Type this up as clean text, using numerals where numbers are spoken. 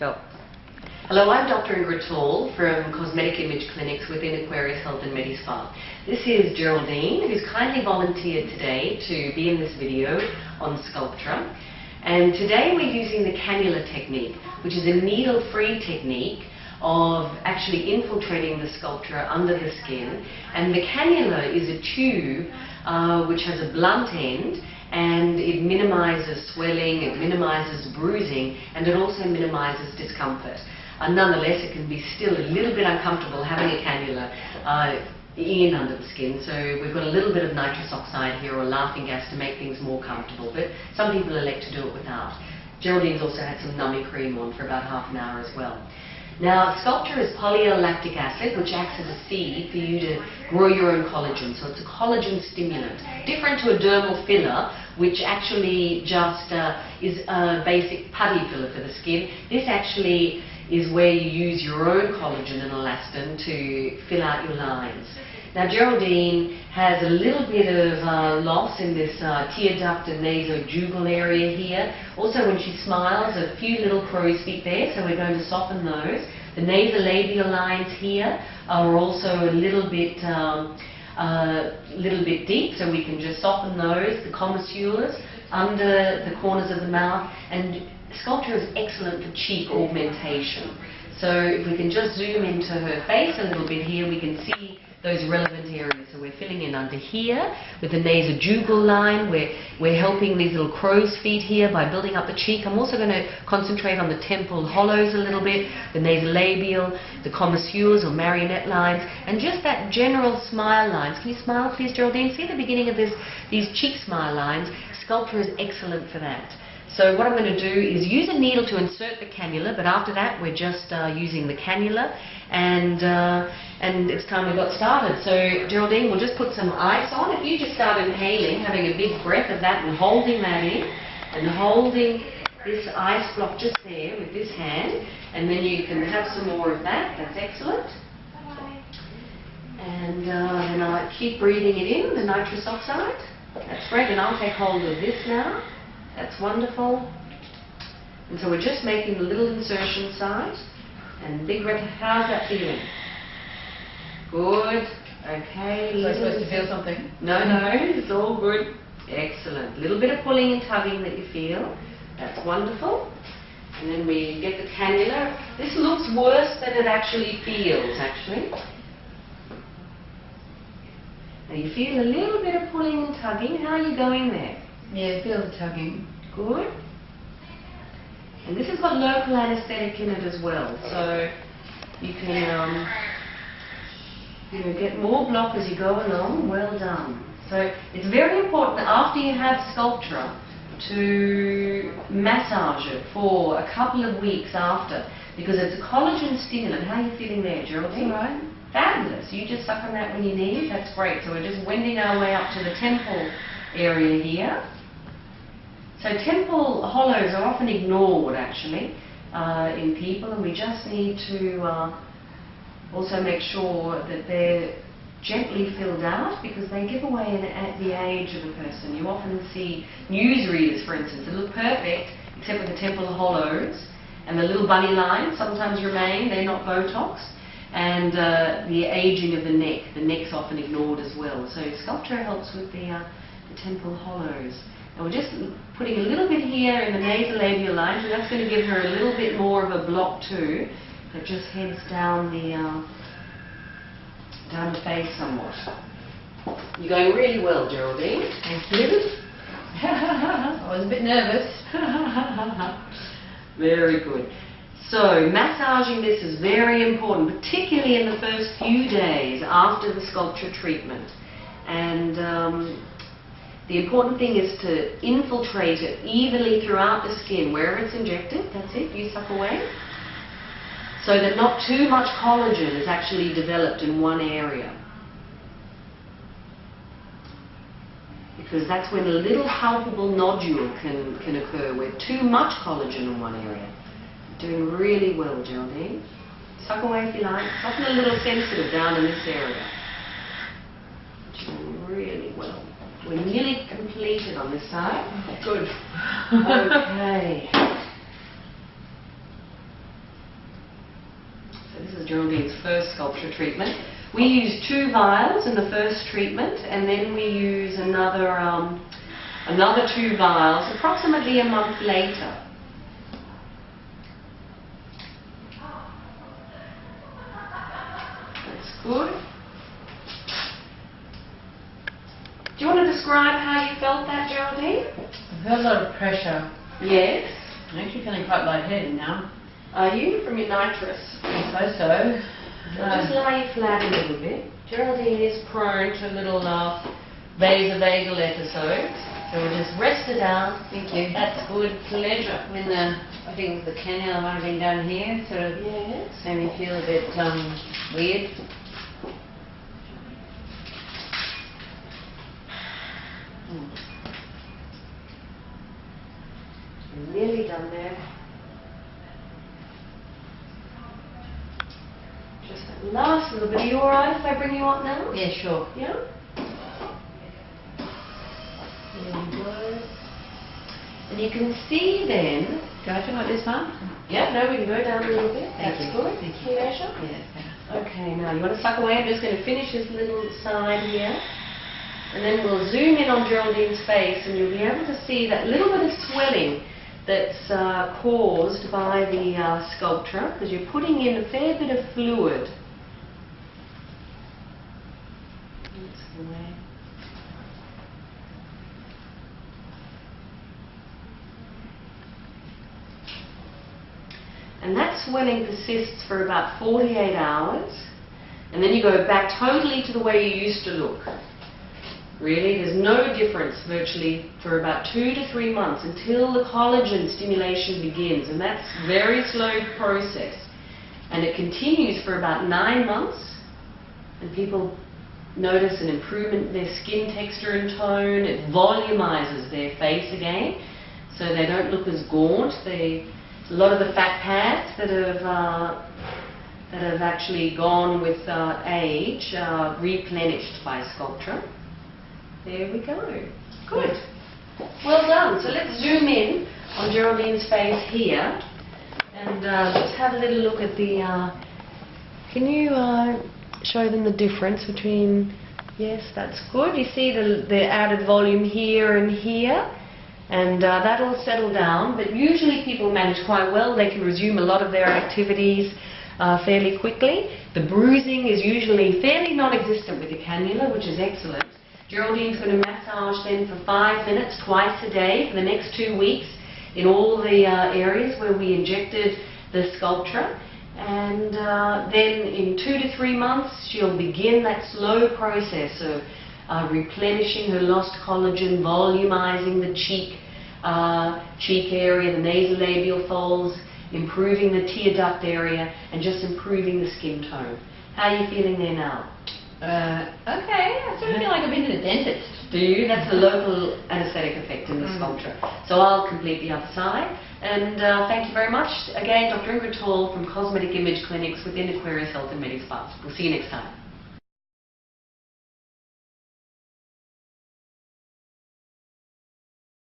Go. Hello, I'm Dr. Ingrid Tall from Cosmetic Image Clinics within Aquarius Health and MediSpa. This is Geraldine, who's kindly volunteered today to be in this video on Sculptra. And today we're using the cannula technique, which is a needle-free technique of actually infiltrating the Sculptra under the skin. And the cannula is a tube which has a blunt end, and it minimizes swelling, it minimizes bruising, and it also minimizes discomfort. Nonetheless, it can be still a little bit uncomfortable having a cannula in under the skin, so we've got a little bit of nitrous oxide here or laughing gas to make things more comfortable, but some people elect to do it without. Geraldine's also had some numbing cream on for about half an hour as well. Now, Sculptra is polyolactic acid, which acts as a seed for you to grow your own collagen. So it's a collagen stimulant. Different to a dermal filler, which actually just is a basic putty filler for the skin. This actually is where you use your own collagen and elastin to fill out your lines. Now, Geraldine has a little bit of loss in this tear duct and nasojugal area here. Also, when she smiles, a few little crow's feet there, so we're going to soften those. The nasolabial lines here are also a little bit deep, so we can just soften those. The commissuras under the corners of the mouth, and Sculptra is excellent for cheek augmentation. So if we can just zoom into her face a little bit here, we can see those relevant areas. So we're filling in under here with the nasojugal line. We're helping these little crow's feet here by building up the cheek. I'm also going to concentrate on the temple hollows a little bit, the nasolabial, the commissuras or marionette lines, and just that general smile lines. Can you smile please, Geraldine? See the beginning of these cheek smile lines? Sculptra is excellent for that. So what I'm going to do is use a needle to insert the cannula, but after that we're just using the cannula, and it's time we got started. So Geraldine, we'll just put some ice on. If you just start inhaling, having a big breath of that and holding that in, and holding this ice block just there with this hand, and then you can have some more of that. That's excellent. And then I'll keep breathing it in, the nitrous oxide. That's great, and I'll take hold of this now. That's wonderful. And so we're just making the little insertion size. And big breath. How's that feeling? Good. Okay. Was I supposed to feel something? No, it's all good. Excellent. A little bit of pulling and tugging that you feel. That's wonderful. And then we get the cannula. This looks worse than it actually feels, actually. Now you feel a little bit of pulling and tugging. How are you going there? Yeah, feel the tugging. Good. And this has got local anesthetic in it as well, so you can get more block as you go along. Well done. So it's very important after you have Sculptra to massage it for a couple of weeks after, because it's a collagen stimulant. How are you feeling there, Geraldine? All right. Fabulous. You just suck on that when you need. That's great. So we're just wending our way up to the temple area here. So temple hollows are often ignored actually in people, and we just need to also make sure that they're gently filled out, because they give away at the age of a person. You often see newsreaders, for instance, that look perfect except for the temple hollows, and the little bunny lines sometimes remain. They're not Botox. And the aging of the neck's often ignored as well. So Sculptra helps with the temple hollows. And we're just putting a little bit here in the nasolabial lines, and that's going to give her a little bit more of a block too, that just heads down the face somewhat. You're going really well, Geraldine. Thank you. I was a bit nervous. Very good. So massaging this is very important, particularly in the first few days after the Sculptra treatment. And the important thing is to infiltrate it evenly throughout the skin, wherever it's injected. That's it, you suck away. So that not too much collagen is actually developed in one area. Because that's when a little palpable nodule can occur, where too much collagen in one area. Doing really well, Geraldine. Suck away if you like. It's often a little sensitive down in this area. Doing really well. We're nearly completed on this side. Good. Okay. Geraldine's first Sculptra treatment. We use 2 vials in the first treatment, and then we use another 2 vials approximately a month later. That's good. Do you want to describe how you felt that, Geraldine? I felt a lot of pressure. Yes. I'm actually feeling quite lightheaded now. Are you? From your nitrous? I suppose so. Just lie you flat a little bit. Geraldine is prone to little vasovagal episodes, so we'll just rest her down. Thank you. That's good. Pleasure. When I think the cannula might have been down here, sort of made me feel a bit weird. We're nearly done there. Just that last little bit. Are you alright if I bring you up now? Yeah, sure. Yeah? There we go. And you can see then... Do I turn like this one? Yeah, no, we can go down a little bit. That's good. Thank Can you measure? Yeah, that's better. Okay, now you want to suck away. I'm just going to finish this little side here. And then we'll zoom in on Geraldine's face, and you'll be able to see that little bit of swelling that's caused by the Sculptra, because you're putting in a fair bit of fluid. That's the way. And that swelling persists for about 48 hours, and then you go back totally to the way you used to look. Really, there's no difference virtually for about 2 to 3 months until the collagen stimulation begins, and that's a very slow process. And it continues for about 9 months, and people notice an improvement in their skin texture and tone. It volumizes their face again, so they don't look as gaunt. A lot of the fat pads that have actually gone with age are replenished by Sculptra. There we go. Good. Well done. So let's zoom in on Geraldine's face here, and let's have a little look at the... can you show them the difference between... Yes, that's good. You see the added volume here and here, and that'll settle down, but usually people manage quite well. They can resume a lot of their activities fairly quickly. The bruising is usually fairly non-existent with the cannula, which is excellent. Geraldine's going to massage then for 5 minutes twice a day for the next 2 weeks in all the areas where we injected the Sculptra. And then in 2 to 3 months she'll begin that slow process of replenishing her lost collagen, volumizing the cheek area, the nasolabial folds, improving the tear duct area, and just improving the skin tone. How are you feeling there now? Okay, I sort of feel like I've been to the dentist. Do you? That's a local anesthetic effect in the Sculptra. So I'll complete the other side. And thank you very much. Again, Dr. Ingrid Hall from Cosmetic Image Clinics within Aquarius Health and Medi Spa. We'll see you next time.